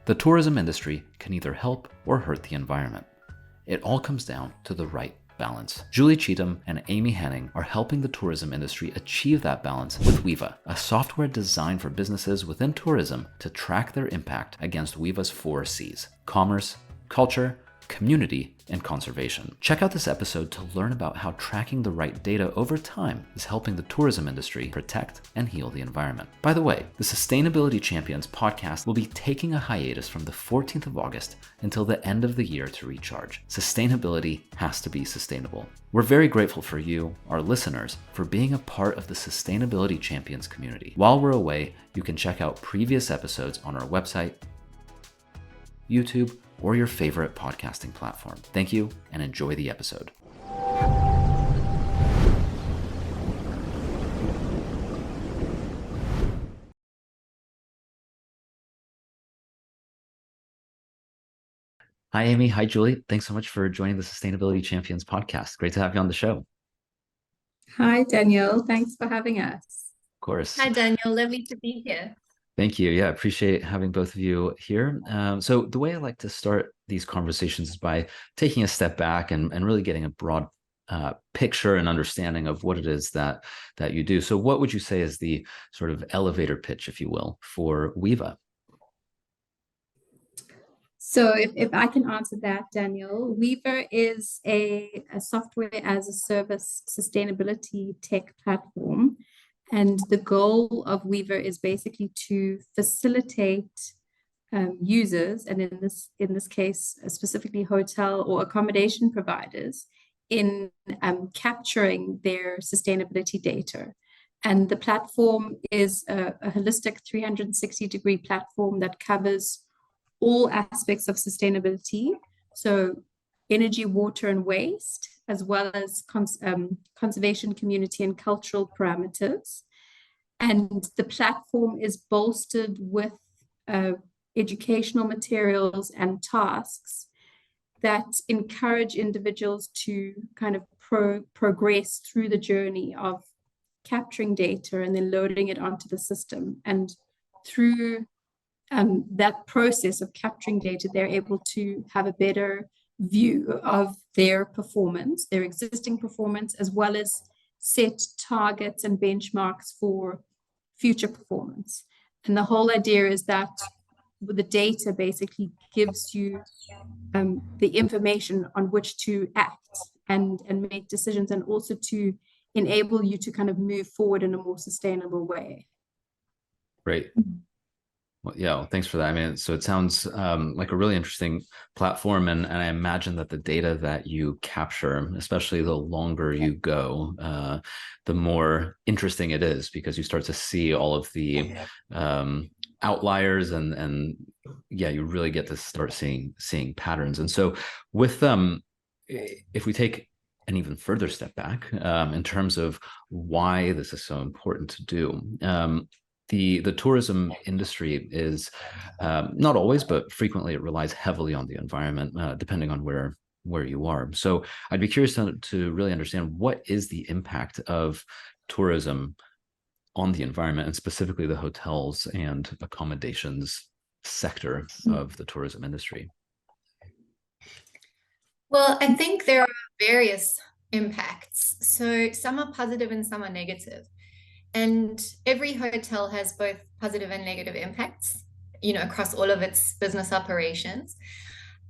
The tourism industry can either help or hurt the environment. It all comes down to the right balance. Julie Cheetham and Aimee Henning are helping the tourism industry achieve that balance with Weeva, a software designed for businesses within tourism to track their impact against Weeva's 4 C's: commerce, culture, community, and conservation. Check out this episode to learn about how tracking the right data over time is helping the tourism industry protect and heal the environment. By the way, the Sustainability Champions podcast will be taking a hiatus from the 14th of August until the end of the year to recharge. Sustainability has to be sustainable. We're very grateful for you, our listeners, for being a part of the Sustainability Champions community. While we're away, you can check out previous episodes on our website, YouTube, or your favorite podcasting platform. Thank you and enjoy the episode. Hi, Aimee. Hi, Julie. Thanks so much for joining the Sustainability Champions podcast. Great to have you on the show. Hi, Daniel. Thanks for having us. Of course. Hi, Daniel. Lovely to be here. Thank you. Yeah, appreciate having both of you here. So the way I like to start these conversations is by taking a step back and really getting a broad picture and understanding of what it is that you do. So what would you say is the sort of elevator pitch, if you will, for Weeva? So if I can answer that, Daniel, Weeva is a software as a service sustainability tech platform. And the goal of Weeva is basically to facilitate users, and in this case, specifically hotel or accommodation providers, in capturing their sustainability data. And the platform is a holistic 360-degree platform that covers all aspects of sustainability. So energy, water, and waste, as well as conservation, community, and cultural parameters. And the platform is bolstered with educational materials and tasks that encourage individuals to kind of progress through the journey of capturing data and then loading it onto the system. And through that process of capturing data, they're able to have a better view of their performance, their existing performance, as well as set targets and benchmarks for future performance. And the whole idea is that the data basically gives you the information on which to act and make decisions, and also to enable you to kind of move forward in a more sustainable way. Great. Well, yeah, well, thanks for that. I mean, so it sounds like a really interesting platform, and I imagine that the data that you capture, especially the longer you go, the more interesting it is, because you start to see all of the outliers, and yeah, you really get to start seeing patterns. And so with if we take an even further step back in terms of why this is so important to do. The tourism industry is not always, but frequently it relies heavily on the environment, depending on where you are. So I'd be curious to really understand, what is the impact of tourism on the environment, and specifically the hotels and accommodations sector of the tourism industry? Well, I think there are various impacts. So some are positive and some are negative. And every hotel has both positive and negative impacts, across all of its business operations.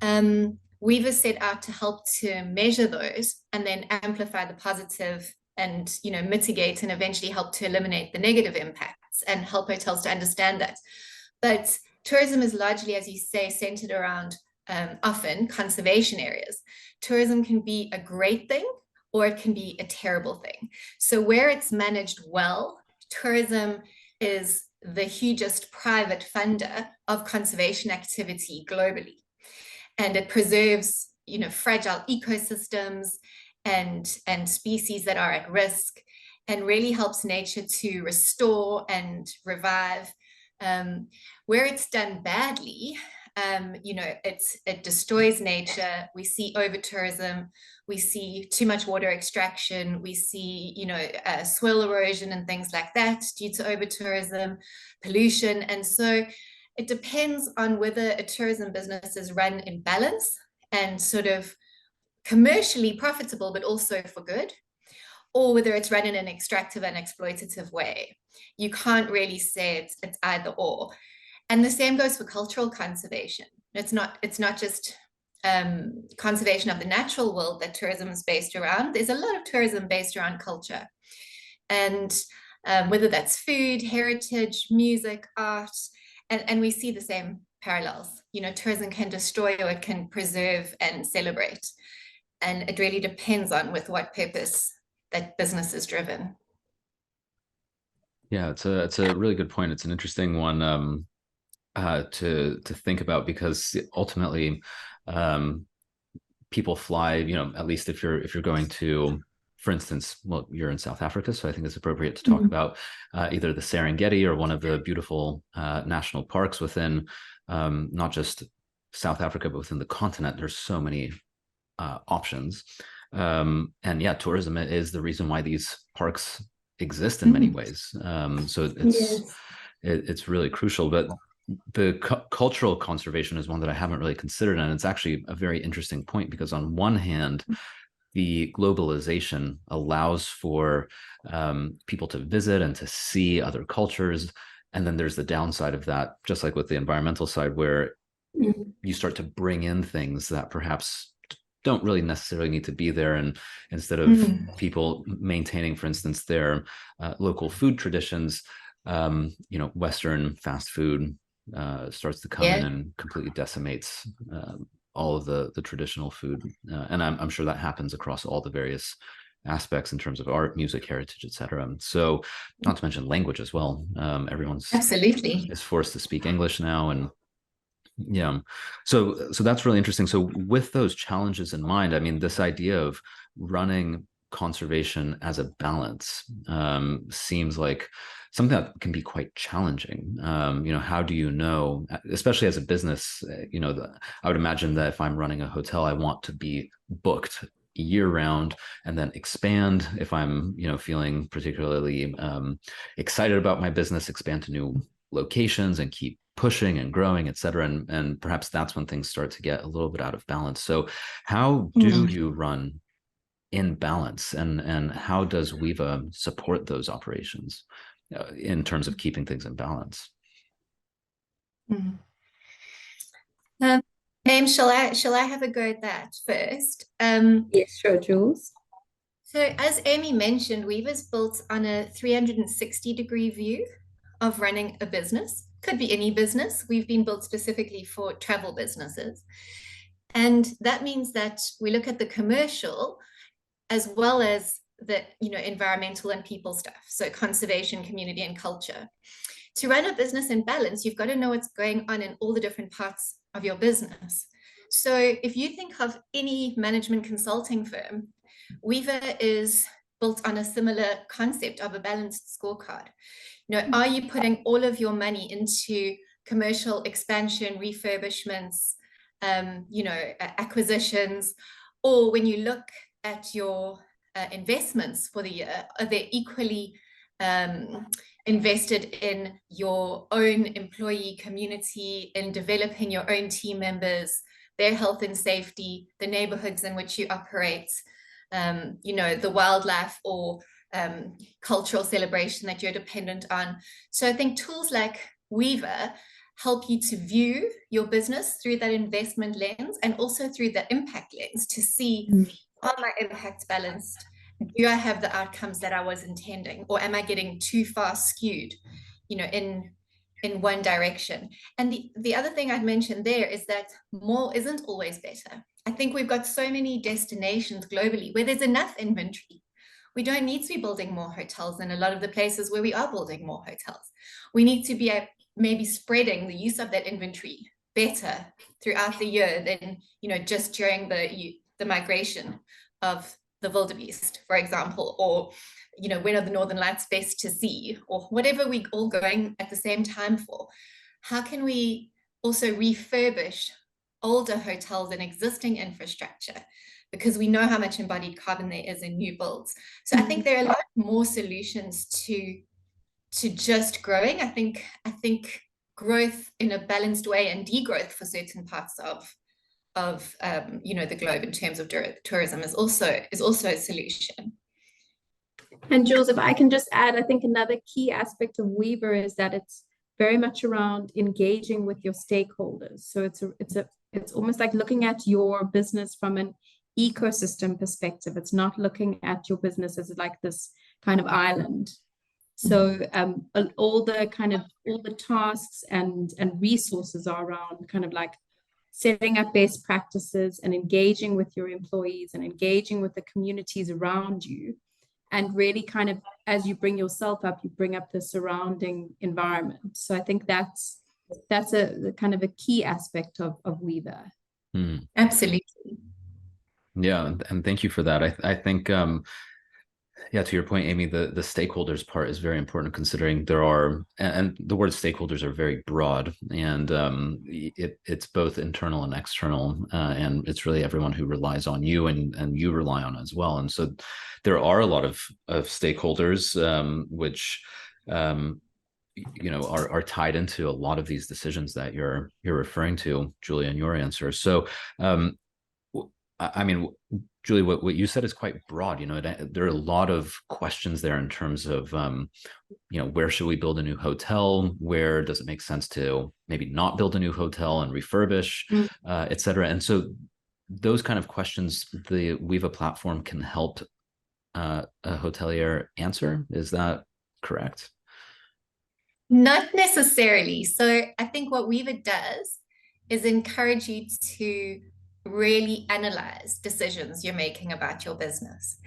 Weeva set out to help to measure those and then amplify the positive and, mitigate and eventually help to eliminate the negative impacts and help hotels to understand that. But tourism is largely, as you say, centered around often conservation areas. Tourism can be a great thing, or it can be a terrible thing. So where it's managed well, tourism is the hugest private funder of conservation activity globally. And it preserves, fragile ecosystems and species that are at risk, and really helps nature to restore and revive. Where it's done badly, it destroys nature. We see over-tourism, we see too much water extraction, we see, soil erosion and things like that due to over-tourism, pollution. And so it depends on whether a tourism business is run in balance and sort of commercially profitable, but also for good, or whether it's run in an extractive and exploitative way. You can't really say it's either or. And the same goes for cultural conservation. It's not just conservation of the natural world that tourism is based around. There's a lot of tourism based around culture. And whether that's food, heritage, music, art, and we see the same parallels. You know, tourism can destroy or it can preserve and celebrate. And it really depends on with what purpose that business is driven. Yeah, it's a really good point. It's an interesting one to think about, because ultimately people fly, you know, at least if you're going to, for instance, well, you're in South Africa, so I think it's appropriate to talk about either the Serengeti or one of the beautiful national parks within not just South Africa, but within the continent. There's so many options. And yeah, tourism is the reason why these parks exist in many ways. So it's really crucial. But the cultural conservation is one that I haven't really considered, and it's actually a very interesting point, because on one hand, the globalization allows for people to visit and to see other cultures, and then there's the downside of that, just like with the environmental side, where you start to bring in things that perhaps don't really necessarily need to be there, and instead of people maintaining, for instance, their local food traditions, you know, Western fast food starts to come in and completely decimates all of the traditional food. And I'm sure that happens across all the various aspects in terms of art, music, heritage, etc. So not to mention language as well. Everyone's absolutely is forced to speak English now. And yeah, so that's really interesting. So with those challenges in mind, I mean, this idea of running conservation as a balance seems like something that can be quite challenging. You know, how do you know, especially as a business, you know, I would imagine that if I'm running a hotel, I want to be booked year round and then expand if I'm, you know, feeling particularly excited about my business, expand to new locations and keep pushing and growing, et cetera. And perhaps that's when things start to get a little bit out of balance. So how do you run in balance, and how does Weeva support those operations in terms of keeping things in balance? Shall I have a go at that first? Yes, sure, Jules. So as Aimee mentioned, Weeva's built on a 360-degree view of running a business. Could be any business. We've been built specifically for travel businesses. And that means that we look at the commercial as well as the, you know, environmental and people stuff. So conservation, community, and culture. To run a business in balance, you've got to know what's going on in all the different parts of your business. So if you think of any management consulting firm, Weeva is built on a similar concept of a balanced scorecard. You know, are you putting all of your money into commercial expansion, refurbishments, you know, acquisitions, or when you look at your investments for the year, are they equally invested in your own employee community, in developing your own team members, their health and safety, the neighborhoods in which you operate, you know, the wildlife or cultural celebration that you're dependent on. So I think tools like Weeva help you to view your business through that investment lens and also through the impact lens to see, are my impacts balanced? Do I have the outcomes that I was intending, or am I getting too far skewed, you know, in one direction? And the other thing I'd mention there is that more isn't always better. I think we've got so many destinations globally where there's enough inventory. We don't need to be building more hotels in a lot of the places where we are building more hotels. We need to be maybe spreading the use of that inventory better throughout the year than, you know, just during the migration of the wildebeest, for example, or, you know, when are the northern lights best to see, or whatever we all going at the same time for. How can we also refurbish older hotels and existing infrastructure, because we know how much embodied carbon there is in new builds? So I think there are a lot more solutions to just growing. I think growth in a balanced way and degrowth for certain parts of the globe in terms of tourism is also a solution. And Jules, if I can just add, I think another key aspect of Weeva is that it's very much around engaging with your stakeholders. So it's almost like looking at your business from an ecosystem perspective. It's not looking at your business as like this kind of island. So all the tasks and resources are around kind of like setting up best practices and engaging with your employees and engaging with the communities around you. And really kind of, as you bring yourself up, you bring up the surrounding environment. So I think that's a kind of a key aspect of Weeva. Absolutely. Yeah, and thank you for that. I think yeah, to your point, Aimee, the stakeholders part is very important, considering there are, and the word stakeholders are very broad, and it's both internal and external, and it's really everyone who relies on you, and you rely on as well. And so there are a lot of stakeholders which are tied into a lot of these decisions that you're referring to, Julia, in your answer. So I mean, Julie, what you said is quite broad. There are a lot of questions there in terms of, where should we build a new hotel? Where does it make sense to maybe not build a new hotel and refurbish, et cetera? And so those kind of questions, the Weeva platform can help a hotelier answer. Is that correct? Not necessarily. So I think what Weeva does is encourage you to really analyze decisions you're making about your business.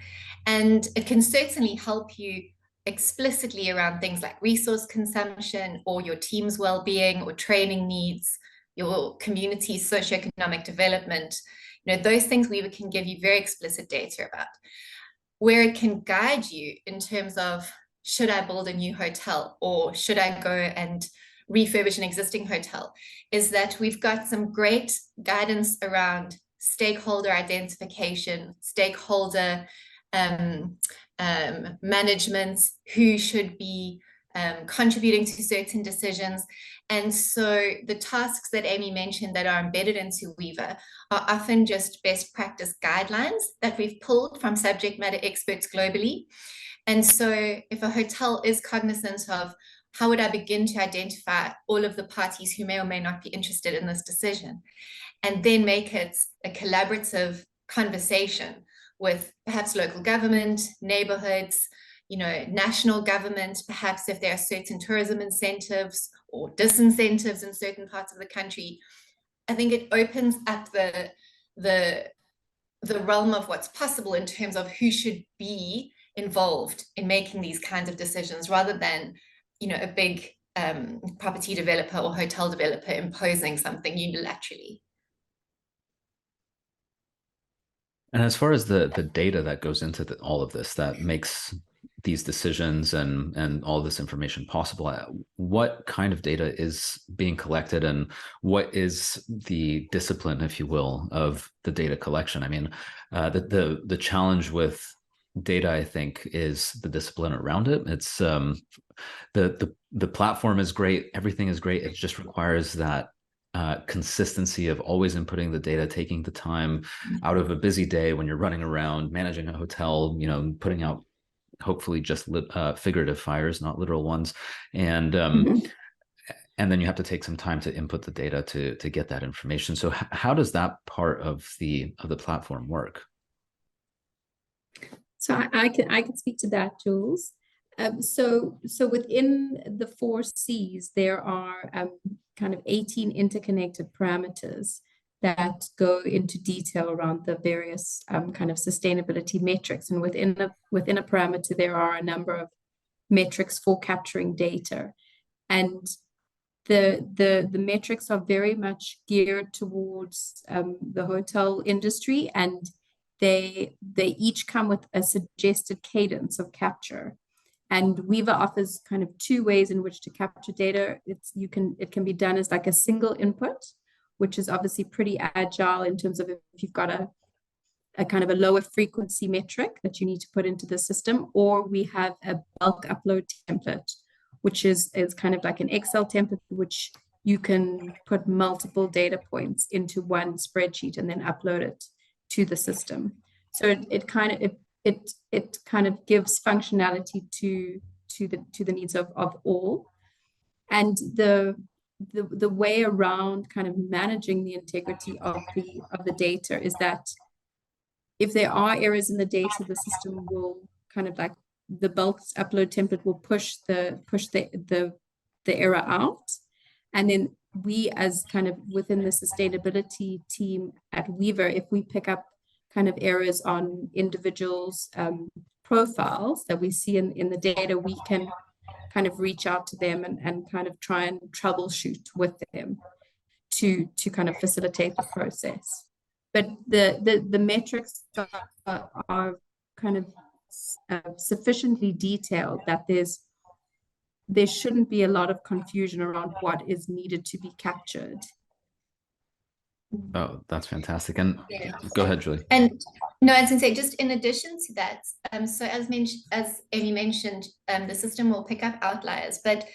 And it can certainly help you explicitly around things like resource consumption or your team's well-being or training needs, your community's socioeconomic development. Those things Weeva can give you very explicit data about. Where it can guide you in terms of, should I build a new hotel or should I go and refurbish an existing hotel, is that we've got some great guidance around stakeholder identification, stakeholder management, who should be contributing to certain decisions. And so the tasks that Aimee mentioned that are embedded into Weeva are often just best practice guidelines that we've pulled from subject matter experts globally. And so if a hotel is cognizant of, how would I begin to identify all of the parties who may or may not be interested in this decision, and then make it a collaborative conversation with perhaps local government, neighborhoods, national government, perhaps if there are certain tourism incentives or disincentives in certain parts of the country. I think it opens up the realm of what's possible in terms of who should be involved in making these kinds of decisions, rather than a big property developer or hotel developer imposing something unilaterally. And as far as the data that goes into all of this that makes these decisions and all this information possible, what kind of data is being collected, and what is the discipline, if you will, of the data collection? I mean, the challenge with data, I think, is the discipline around it. It's the platform is great, everything is great. It just requires that consistency of always inputting the data, taking the time out of a busy day when you're running around managing a hotel, putting out hopefully just figurative fires, not literal ones, and and then you have to take some time to input the data to get that information. So how does that part of the platform work? So I can speak to that, Jules. So within the 4 C's, there are kind of 18 interconnected parameters that go into detail around the various kind of sustainability metrics. And within a parameter, there are a number of metrics for capturing data. And the metrics are very much geared towards the hotel industry, and they each come with a suggested cadence of capture. And Weeva offers kind of 2 ways in which to capture data. It can be done as like a single input, which is obviously pretty agile in terms of if you've got a kind of a lower frequency metric that you need to put into the system, or we have a bulk upload template, which is kind of like an Excel template, which you can put multiple data points into one spreadsheet and then upload it to the system. So it kind of gives functionality to the needs of all. And the way around kind of managing the integrity of the data is that if there are errors in the data, the system will kind of like the bulk upload template will push the error out. And then we, as kind of within the sustainability team at Weeva, if we pick up kind of errors on individuals' profiles that we see in the data, we can kind of reach out to them and kind of try and troubleshoot with them to kind of facilitate the process. But the metrics are kind of sufficiently detailed that there shouldn't be a lot of confusion around what is needed to be captured. Oh, that's fantastic. And yeah. Go ahead, Julie. And no, I was going to say, just in addition to that, so as Aimee mentioned, the system will pick up outliers, but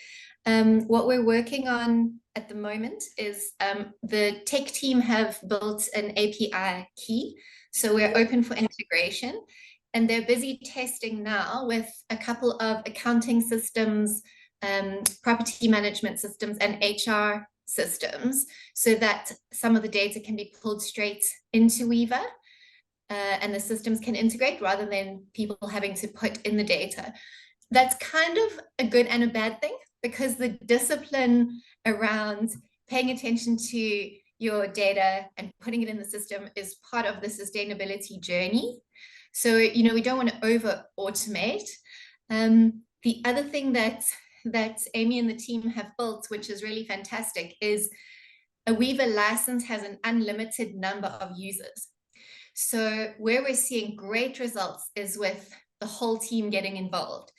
what we're working on at the moment is the tech team have built an API key. So we're open for integration, and they're busy testing now with a couple of accounting systems, property management systems, and HR systems, so that some of the data can be pulled straight into Weeva, and the systems can integrate rather than people having to put in the data. That's kind of a good and a bad thing, because the discipline around paying attention to your data and putting it in the system is part of the sustainability journey. So, you know, we don't want to over automate. The other thing that Aimee and the team have built, which is really fantastic, is a Weeva license has an unlimited number of users. So where we're seeing great results is with the whole team getting involved.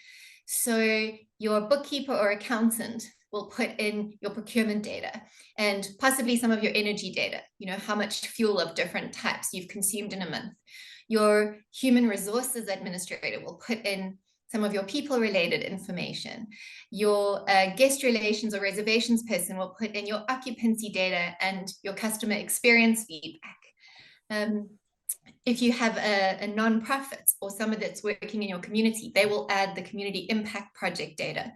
So your bookkeeper or accountant will put in your procurement data and possibly some of your energy data, you know, how much fuel of different types you've consumed in a month. Your human resources administrator will put in some of your people-related information. Your guest relations or reservations person will put in your occupancy data and your customer experience feedback. If you have a nonprofit or someone that's working in your community, they will add the community impact project data.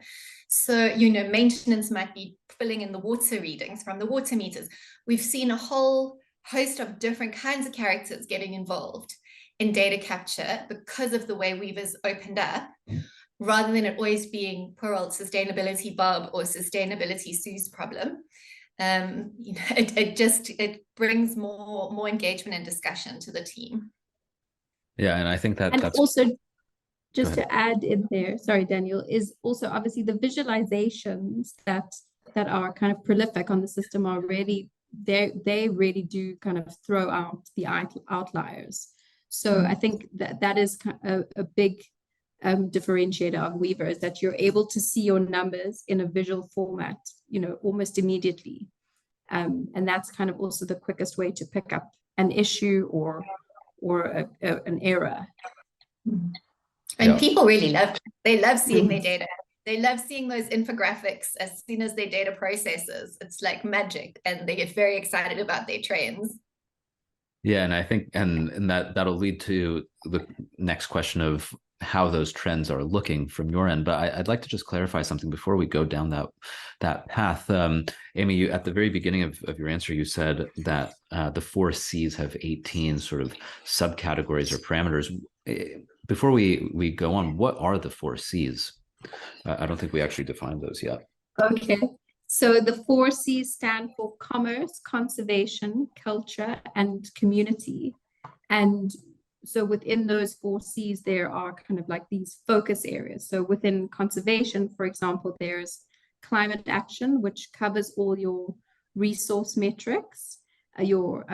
So, you know, maintenance might be filling in the water readings from the water meters. We've seen a whole host of different kinds of characters getting involved in data capture because of the way Weeva's opened up, rather than it always being poor old sustainability Bob or sustainability Sue's problem. You know, it brings more engagement and discussion to the team. Yeah, and I think that's also just to add in there, sorry, Daniel, is also obviously the visualizations that are kind of prolific on the system are really, they really do kind of throw out the outliers. So I think that is a big differentiator of Weeva, is that you're able to see your numbers in a visual format, you know, almost immediately. And that's kind of also the quickest way to pick up an issue or an error. And people really love it. They love seeing their data. They love seeing those infographics as soon as their data processes. It's like magic, and they get very excited about their trends. Yeah, and I think and that'll lead to the next question of how those trends are looking from your end. But I'd like to just clarify something before we go down that path. Aimee, you, at the very beginning of your answer, you said that the 4 Cs have 18 sort of subcategories or parameters. Before we go on, what are the 4 Cs? I don't think we actually defined those yet. Okay. So the 4 C's stand for commerce, conservation, culture, and community. And so within those 4 C's, there are kind of like these focus areas. So within conservation, for example, there's climate action, which covers all your resource metrics, your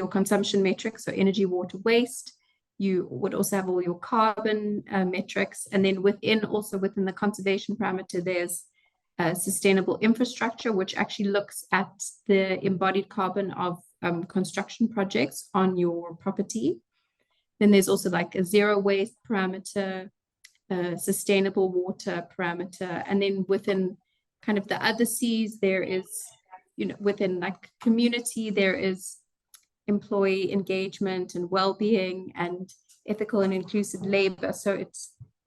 consumption metrics, so energy, water, waste. You would also have all your carbon metrics. And then within the conservation parameter, there's sustainable infrastructure, which actually looks at the embodied carbon of construction projects on your property. Then there's also like a zero waste parameter, sustainable water parameter. And then within kind of the other C's, there is, within like community, there is employee engagement and well-being and ethical and inclusive labor. So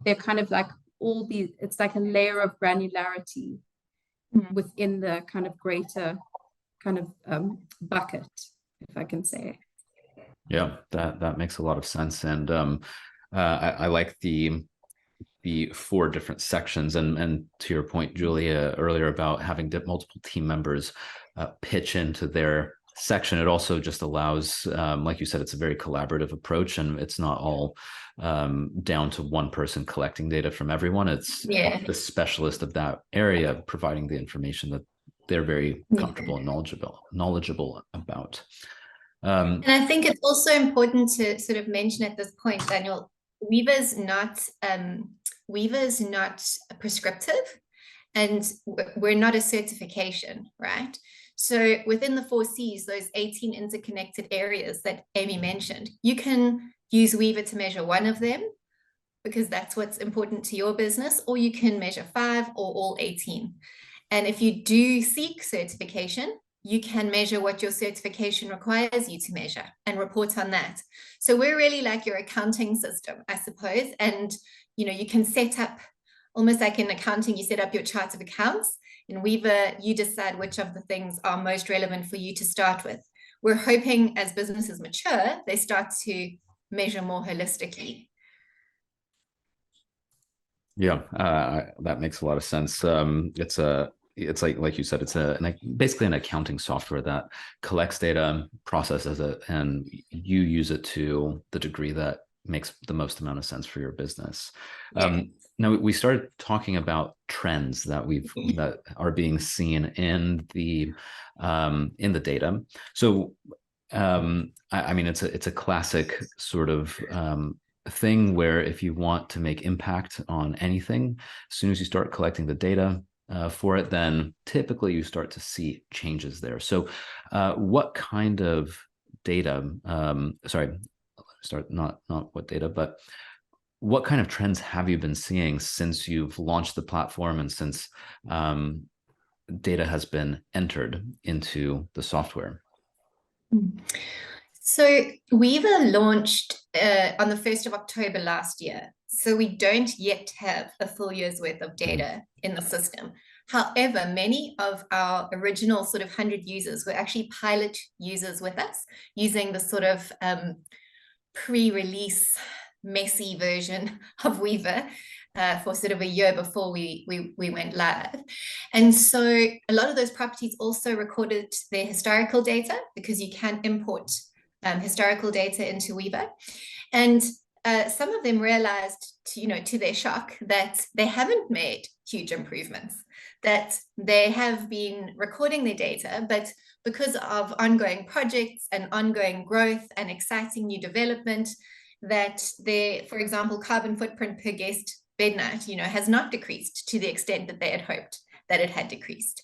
they're kind of like it's like a layer of granularity within the kind of greater kind of bucket, if I can say. Yeah, that makes a lot of sense. And I like the 4 different sections, and to your point, Julia, earlier about having multiple team members pitch into their section. It also just allows, like you said, it's a very collaborative approach, and it's not all down to one person collecting data from everyone. It's the specialist of that area providing the information that they're very comfortable and knowledgeable about. And I think it's also important to sort of mention at this point, Daniel, Weeva's not prescriptive, and we're not a certification, right? So within the 4 C's, those 18 interconnected areas that Aimee mentioned, you can use Weeva to measure one of them because that's what's important to your business, or you can measure 5 or all 18. And if you do seek certification, you can measure what your certification requires you to measure and report on that. So we're really like your accounting system, I suppose. And, you can set up, almost like in accounting, you set up your chart of accounts. In Weeva, you decide which of the things are most relevant for you to start with. We're hoping as businesses mature, they start to measure more holistically. Yeah, that makes a lot of sense. It's like you said, it's basically an accounting software that collects data, processes it, and you use it to the degree that makes the most amount of sense for your business. Now we started talking about trends that that are being seen in the data. So I mean, it's a classic sort of thing where if you want to make impact on anything, as soon as you start collecting the data for it, then typically you start to see changes there. So what kind of data, not what data, but what kind of trends have you been seeing since you've launched the platform and since data has been entered into the software? So Weeva launched on the 1st of October last year. So we don't yet have a full year's worth of data in the system. However, many of our original sort of 100 users were actually pilot users with us using the sort of pre-release messy version of Weeva for sort of a year before we went live. And so a lot of those properties also recorded their historical data because you can import historical data into Weeva. And some of them realized, to their shock, that they haven't made huge improvements, that they have been recording their data, but because of ongoing projects and ongoing growth and exciting new development, that their, for example, carbon footprint per guest bed night, has not decreased to the extent that they had hoped that it had decreased.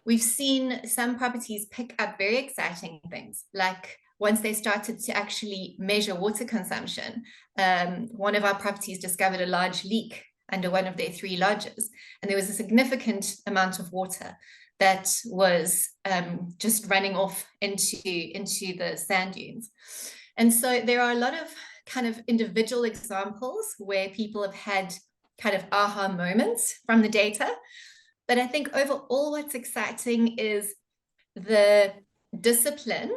We've seen some properties pick up very exciting things, like once they started to actually measure water consumption, one of our properties discovered a large leak under one of their 3 lodges, and there was a significant amount of water that was just running off into the sand dunes. And so there are a lot of kind of individual examples where people have had kind of aha moments from the data. But I think overall what's exciting is the discipline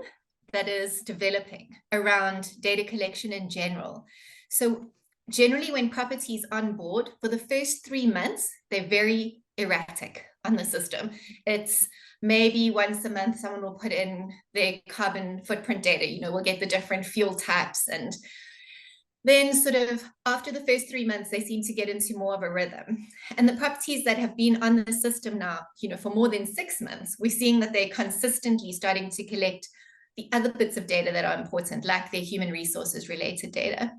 that is developing around data collection in general. So generally when properties on board, for the first 3 months, they're very erratic on the system. It's maybe once a month someone will put in their carbon footprint data, we'll get the different fuel types, and then sort of after the first 3 months, they seem to get into more of a rhythm. And the properties that have been on the system now, for more than 6 months, we're seeing that they're consistently starting to collect the other bits of data that are important, like their human resources related data.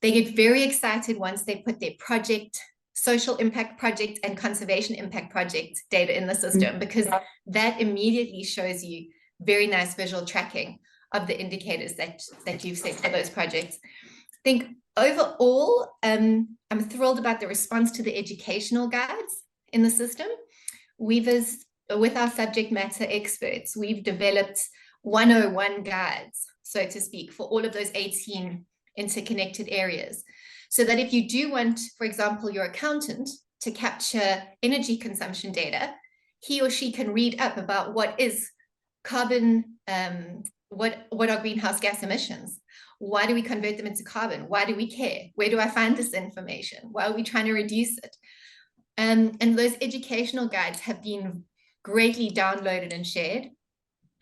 They get very excited once they put their project, social impact project and conservation impact project data in the system, because that immediately shows you very nice visual tracking of the indicators that you've set for those projects. think overall, I'm thrilled about the response to the educational guides in the system. With our subject matter experts, we've developed 101 guides, so to speak, for all of those 18 interconnected areas. So that if you do want, for example, your accountant to capture energy consumption data, he or she can read up about what is carbon, what are greenhouse gas emissions? Why do we convert them into carbon? Why do we care? Where do I find this information? Why are we trying to reduce it? And those educational guides have been greatly downloaded and shared.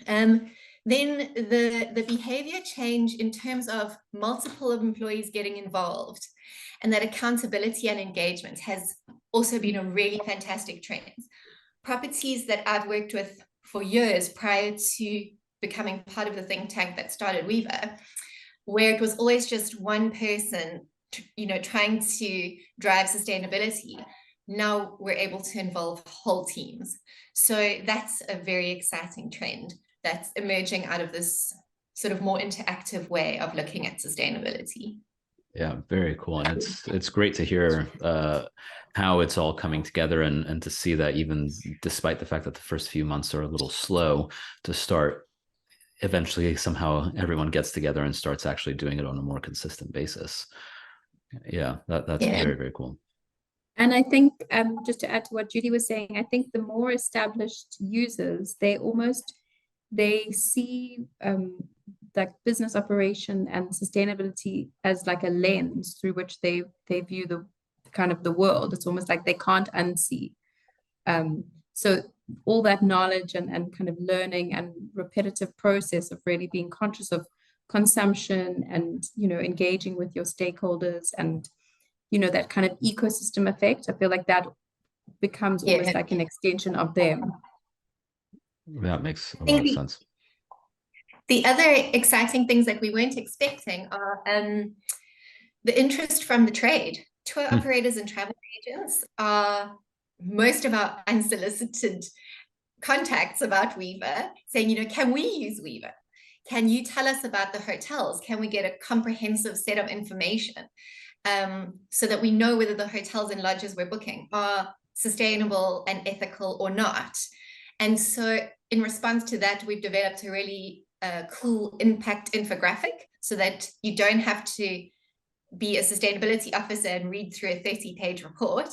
Then the behavior change in terms of multiple employees getting involved and that accountability and engagement has also been a really fantastic trend. Properties that I've worked with for years prior to becoming part of the think tank that started Weeva, where it was always just one person, trying to drive sustainability. Now we're able to involve whole teams. So that's a very exciting trend that's emerging out of this sort of more interactive way of looking at sustainability. Yeah, very cool. And it's great to hear how it's all coming together and to see that even despite the fact that the first few months are a little slow to start, eventually somehow everyone gets together and starts actually doing it on a more consistent basis. Yeah, that's very, very cool. And I think just to add to what Judy was saying, I think the more established users, they see like business operation and sustainability as like a lens through which they view the kind of the world. It's almost like they can't unsee. So all that knowledge and kind of learning and repetitive process of really being conscious of consumption and engaging with your stakeholders and that kind of ecosystem effect, I feel like that becomes almost like an extension of them. That makes a lot of sense. The other exciting things that we weren't expecting are the interest from the trade. Tour operators and travel agents are most of our unsolicited contacts about Weeva, saying, can we use Weeva? Can you tell us about the hotels? Can we get a comprehensive set of information so that we know whether the hotels and lodges we're booking are sustainable and ethical or not? And so in response to that, we've developed a really cool impact infographic so that you don't have to be a sustainability officer and read through a 30-page report.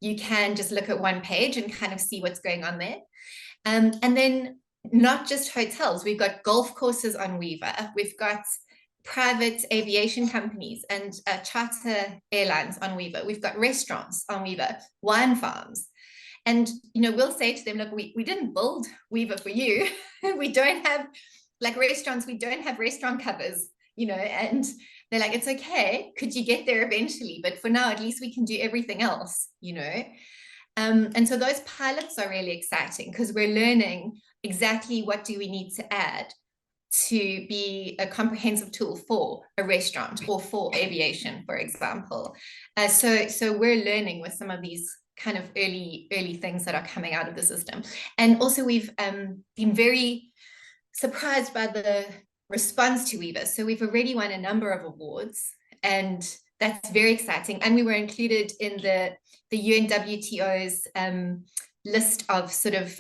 You can just look at one page and kind of see what's going on there. And then not just hotels, we've got golf courses on Weeva. We've got private aviation companies and charter airlines on Weeva. We've got restaurants on Weeva, wine farms. And, we'll say to them, look, we didn't build Weeva for you. We don't have, like restaurants, we don't have restaurant covers, and they're like, it's okay. Could you get there eventually? But for now, at least we can do everything else, And so those pilots are really exciting because we're learning exactly what do we need to add to be a comprehensive tool for a restaurant or for aviation, for example. So we're learning with some of these kind of early things that are coming out of the system. And also we've been very surprised by the response to Weeva. So we've already won a number of awards and that's very exciting. And we were included in the UNWTO's list of sort of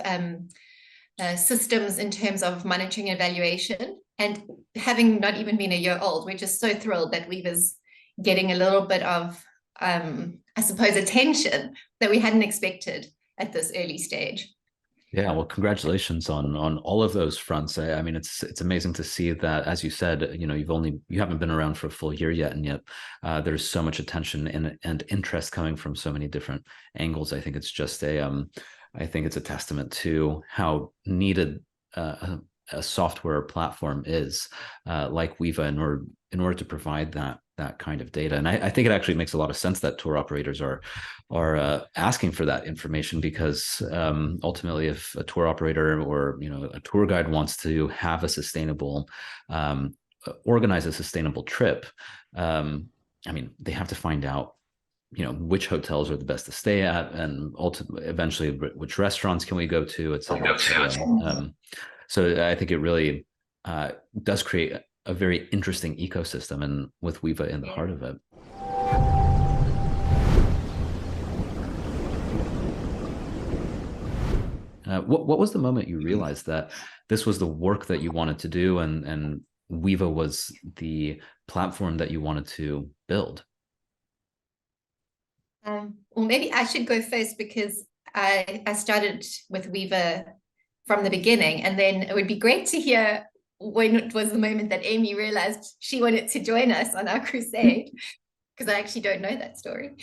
systems in terms of monitoring and evaluation. And having not even been a year old, we're just so thrilled that Weeva's getting a little bit of, I suppose, attention that we hadn't expected at this early stage. Yeah, well, congratulations on all of those fronts. I mean, it's amazing to see that, as you said, you haven't been around for a full year yet, and yet there's so much attention and interest coming from so many different angles. I think it's just I think it's a testament to how needed a software platform is like Weeva in order to provide that kind of data. And I think it actually makes a lot of sense that tour operators are asking for that information because ultimately, if a tour operator or a tour guide wants to have a sustainable, organize a sustainable trip, I mean, they have to find out which hotels are the best to stay at, and ultimately, eventually, which restaurants can we go to, et cetera. So I think it really does create a very interesting ecosystem, and with Weeva in the heart of it. What was the moment you realized that this was the work that you wanted to do, and Weeva was the platform that you wanted to build? Well, maybe I should go first, because I started with Weeva from the beginning, and then it would be great to hear when it was the moment that Aimee realized she wanted to join us on our crusade, because I actually don't know that story.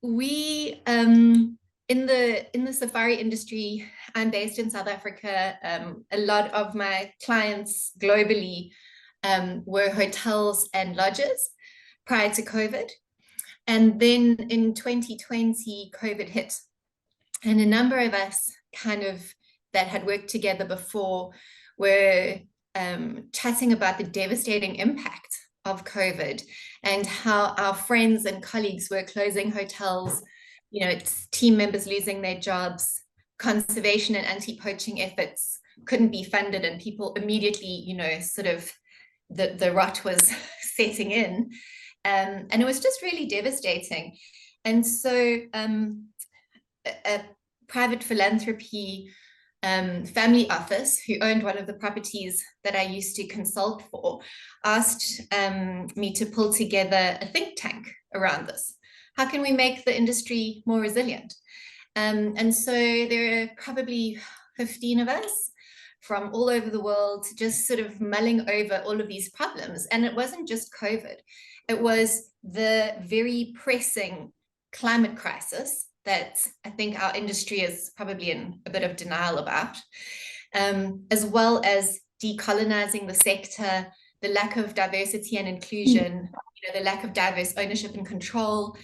We in the safari industry, I'm based in South Africa. A lot of my clients globally were hotels and lodges prior to COVID. And then in 2020, COVID hit. And a number of us that had worked together before were chatting about the devastating impact of COVID and how our friends and colleagues were closing hotels, team members losing their jobs, conservation and anti-poaching efforts couldn't be funded, and people immediately, sort of the rot was setting in. And it was just really devastating. And so a private philanthropy family office who owned one of the properties that I used to consult for asked me to pull together a think tank around this. How can we make the industry more resilient? And so there are probably 15 of us from all over the world, just sort of mulling over all of these problems. And it wasn't just COVID. It was the very pressing climate crisis that I think our industry is probably in a bit of denial about, as well as decolonizing the sector, the lack of diversity and inclusion, the lack of diverse ownership and control,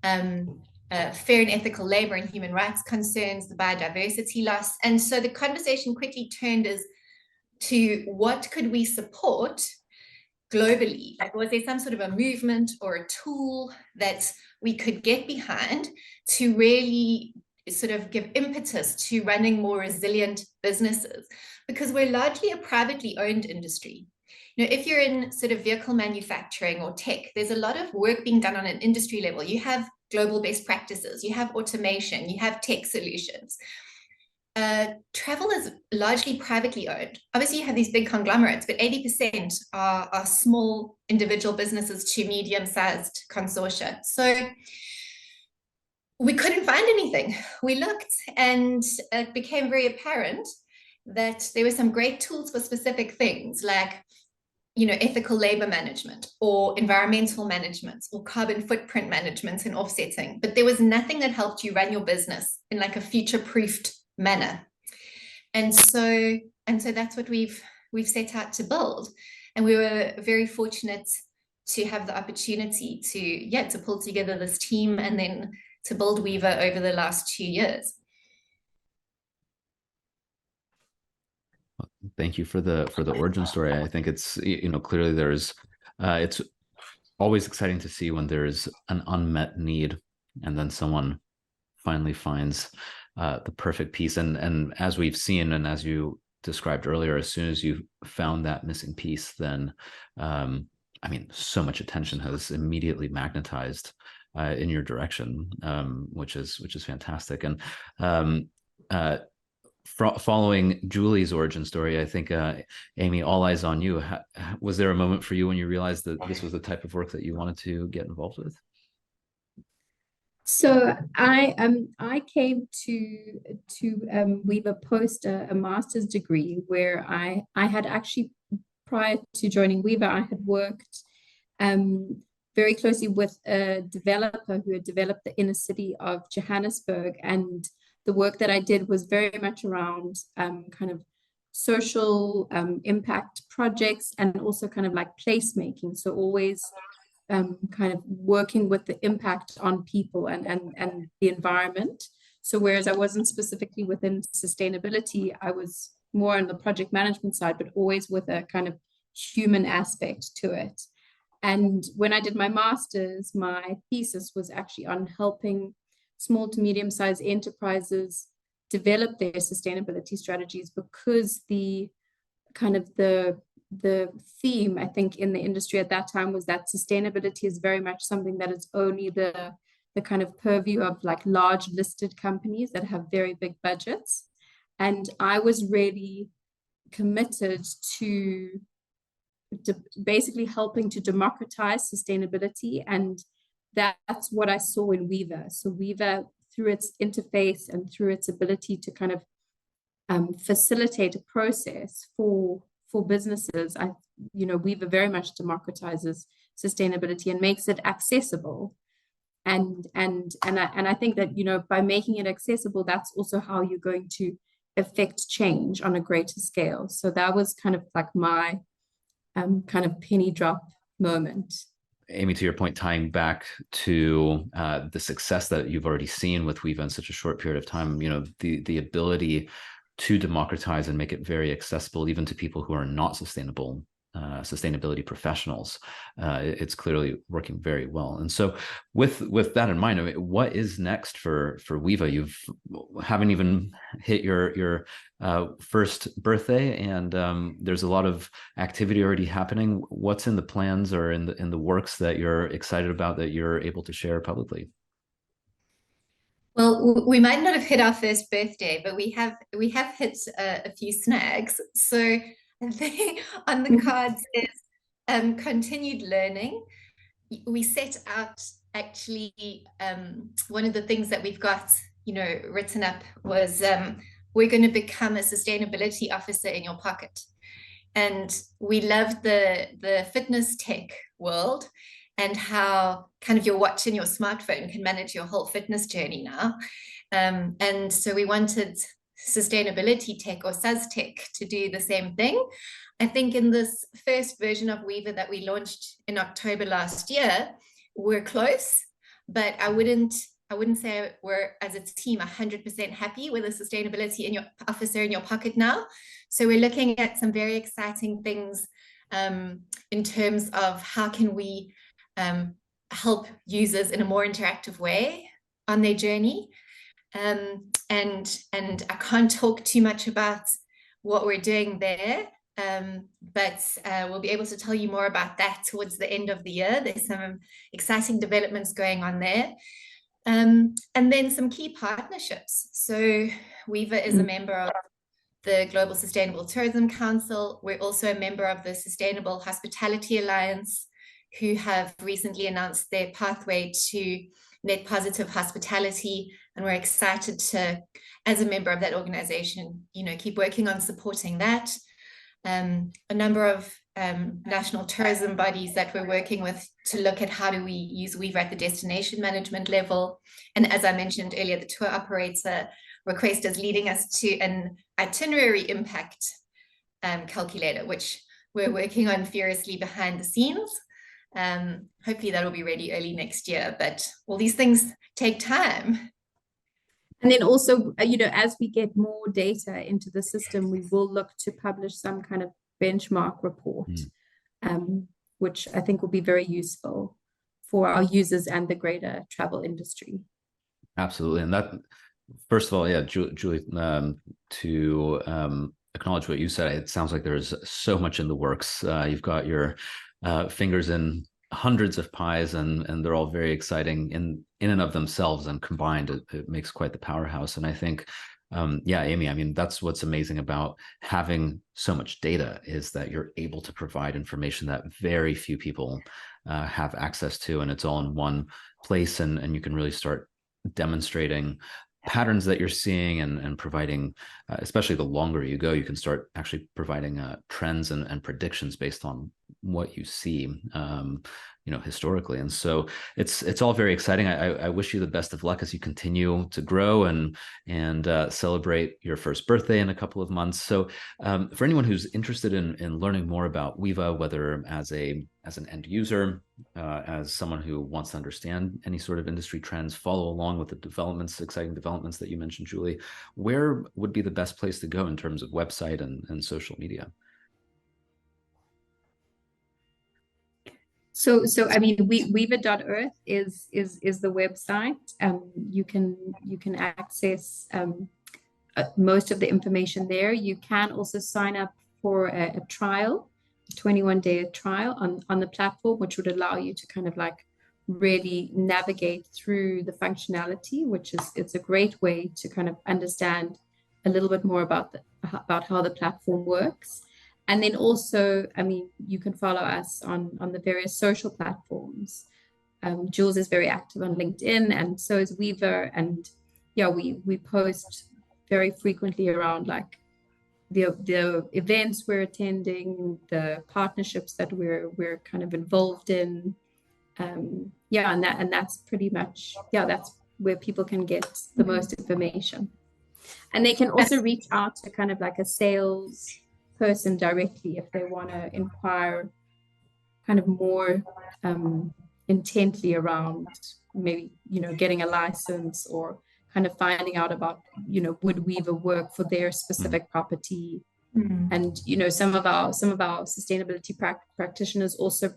fair and ethical labor and human rights concerns, the biodiversity loss. And so the conversation quickly turned to what could we support globally? Like, was there some sort of a movement or a tool that we could get behind to really sort of give impetus to running more resilient businesses? Because we're largely a privately owned industry. If you're in sort of vehicle manufacturing or tech, there's a lot of work being done on an industry level. You have global best practices, you have automation, you have tech solutions. Travel is largely privately owned. Obviously, you have these big conglomerates, but 80% are small individual businesses to medium-sized consortia. So we couldn't find anything. We looked, and it became very apparent that there were some great tools for specific things, like ethical labor management or environmental management or carbon footprint management and offsetting. But there was nothing that helped you run your business in like a future-proofed manner. And so that's what we've set out to build. And we were very fortunate to have the opportunity to pull together this team and then to build Weeva over the last 2 years. Thank you for the origin story. I think it's, clearly there's it's always exciting to see when there's an unmet need and then someone finally finds the perfect piece. And as we've seen, and as you described earlier, as soon as you found that missing piece, then so much attention has immediately magnetized in your direction, which is fantastic. And following Julie's origin story, I think, Aimee, all eyes on you. Was there a moment for you when you realized that this was the type of work that you wanted to get involved with? So I came to Weeva post a master's degree, where I had actually, prior to joining Weeva, I had worked very closely with a developer who had developed the inner city of Johannesburg, and the work that I did was very much around kind of social impact projects and also kind of like placemaking. So always kind of working with the impact on people and the environment. So whereas I wasn't specifically within sustainability, I was more on the project management side, but always with a kind of human aspect to it. And when I did my master's, my thesis was actually on helping small to medium-sized enterprises develop their sustainability strategies, because the the theme, I think, in the industry at that time was that sustainability is very much something that is only the kind of purview of like large listed companies that have very big budgets. And I was really committed to basically helping to democratize sustainability. And that's what I saw in Weeva. So Weeva, through its interface and through its ability to kind of facilitate a process for businesses, Weeva very much democratizes sustainability and makes it accessible. And I think that, by making it accessible, that's also how you're going to affect change on a greater scale. So that was kind of like my kind of penny drop moment. Aimee, to your point, tying back to the success that you've already seen with Weeva in such a short period of time, the ability to democratize and make it very accessible, even to people who are not sustainability professionals, it's clearly working very well. And so, with that in mind, I mean, what is next for Weeva? You haven't even hit your first birthday, and there's a lot of activity already happening. What's in the plans or in the works that you're excited about that you're able to share publicly? Well, we might not have hit our first birthday, but we have hit a few snags. So I think on the cards is continued learning. We set out actually, one of the things that we've got written up was we're going to become a sustainability officer in your pocket. And we love the fitness tech world and how kind of your watch and your smartphone can manage your whole fitness journey now. And so we wanted sustainability tech or SUS tech to do the same thing. I think in this first version of Weeva that we launched in October last year, we're close, but I wouldn't say we're, as a team, 100% happy with a sustainability officer in your pocket now. So we're looking at some very exciting things in terms of how can we help users in a more interactive way on their journey. And I can't talk too much about what we're doing there, but we'll be able to tell you more about that towards the end of the year. There's some exciting developments going on there. And then some key partnerships. So Weeva is a member of the Global Sustainable Tourism Council. We're also a member of the Sustainable Hospitality Alliance, who have recently announced their pathway to net positive hospitality. And we're excited to, as a member of that organization, keep working on supporting that. A number of national tourism bodies that we're working with to look at how do we use Weeva at the destination management level. And as I mentioned earlier, the tour operator request is leading us to an itinerary impact calculator, which we're working on furiously behind the scenes. Hopefully that will be ready early next year, but all these things take time. And then also, as we get more data into the system, we will look to publish some kind of benchmark report, which I think will be very useful for our users and the greater travel industry. Absolutely. And that, first of all, yeah, Julie, to acknowledge what you said, it sounds like there's so much in the works. You've got your fingers in hundreds of pies, and they're all very exciting in and of themselves, and combined it makes quite the powerhouse. And I think Aimee, I mean, that's what's amazing about having so much data, is that you're able to provide information that very few people have access to, and it's all in one place, and you can really start demonstrating patterns that you're seeing and providing, especially the longer you go, you can start actually providing trends and predictions based on what you see, historically. And so it's all very exciting. I wish you the best of luck as you continue to grow and celebrate your first birthday in a couple of months. So for anyone who's interested in learning more about Weeva, whether as an end user, as someone who wants to understand any sort of industry trends, follow along with the exciting developments that you mentioned, Julie, where would be the best place to go in terms of website and social media? So I mean, Weeva.earth is the website. You can access most of the information there. You can also sign up for a trial 21-day trial on the platform, which would allow you to kind of like really navigate through the functionality, which is, it's a great way to kind of understand a little bit more about how the platform works. And then also, I mean, you can follow us on the various social platforms. Jules is very active on LinkedIn, and so is Weeva. And yeah, we post very frequently around like the events we're attending, the partnerships that we're kind of involved in. Yeah, and that's pretty much, yeah, that's where people can get the most information. And they can also reach out to kind of like a sales person directly if they want to inquire kind of more intently around maybe, you know, getting a license, or kind of finding out about, you know, would Weeva work for their specific property. And, you know, some of our sustainability practitioners also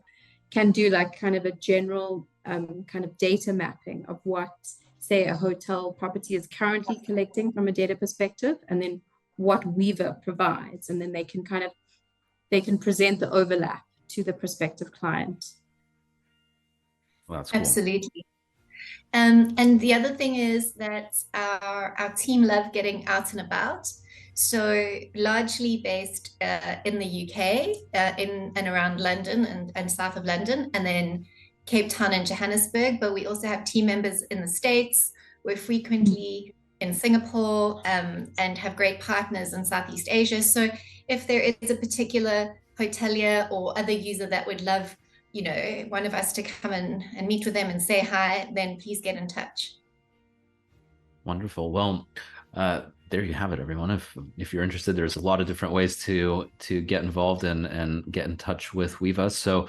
can do like kind of a general kind of data mapping of what, say, a hotel property is currently collecting from a data perspective, and then what Weeva provides. And then they can present the overlap to the prospective client. Well, that's cool. Absolutely. And the other thing is that our team love getting out and about. So largely based in the UK, in and around London and south of London, and then Cape Town and Johannesburg. But we also have team members in the States. We're frequently in Singapore, and have great partners in Southeast Asia. So if there is a particular hotelier or other user that would love, you know, one of us to come and meet with them and say hi, then please get in touch. Wonderful. Well, there you have it, everyone. If you're interested, there's a lot of different ways to get involved and get in touch with Weeva. So,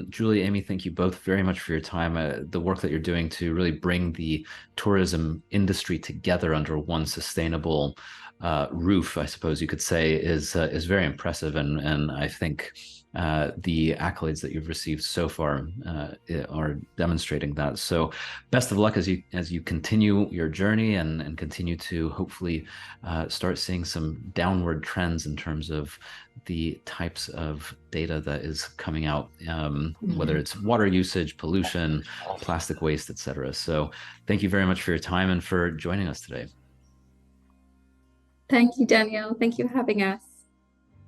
Julie, Aimee, thank you both very much for your time. The work that you're doing to really bring the tourism industry together under one sustainable roof, I suppose you could say, is very impressive, and I think the accolades that you've received so far are demonstrating that. So best of luck as you continue your journey and continue to hopefully start seeing some downward trends in terms of the types of data that is coming out, whether it's water usage, pollution, plastic waste, etc. So thank you very much for your time and for joining us today. Thank you, Danielle. Thank you for having us.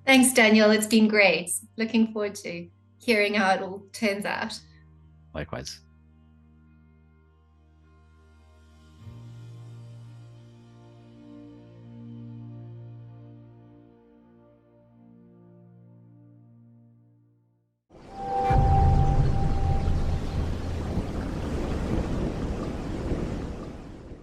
Thanks, Danielle. It's been great. Looking forward to hearing how it all turns out. Likewise.